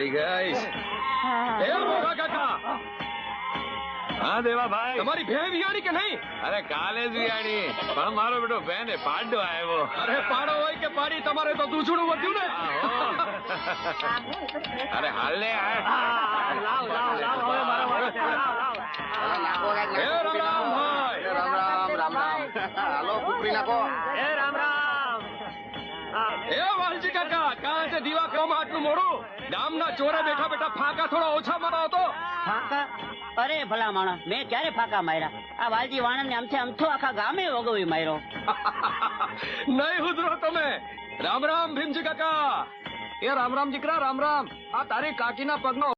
મળી ગઈ. એ મોટા કાકા, હા દેવાભાઈ, તમારી ભેં વિયાણી કે નહીં? અરે કાલે જ વિયાણી, પણ મારો બેટો બેને પાડો આવ્યો. અરે પાડો હોય કે પાડી, તમારે તો દૂધણું વધ્યું ને. અરે હાલ ને એ રામ ભાઈ, એ વાલજી કાકા, કાં છે દીવા કરવામાં આટલું મોડું? ગામના ચોરે બેઠા બેઠા ફાંકા થોડા ઓછા મારો હતો. ફાંકા? અરે ભલા માણસ, મેં ક્યારે ફાંકા માર્યા? આ વાલજી વાણંદ ને આમથી આમથો આખા ગામે વગોવી માર્યો. નહીં હુધરો તમે. રામ રામ ભીમજી કાકા. એ રામ રામ દીકરા, રામ રામ. આ તારી કાકીના પગનો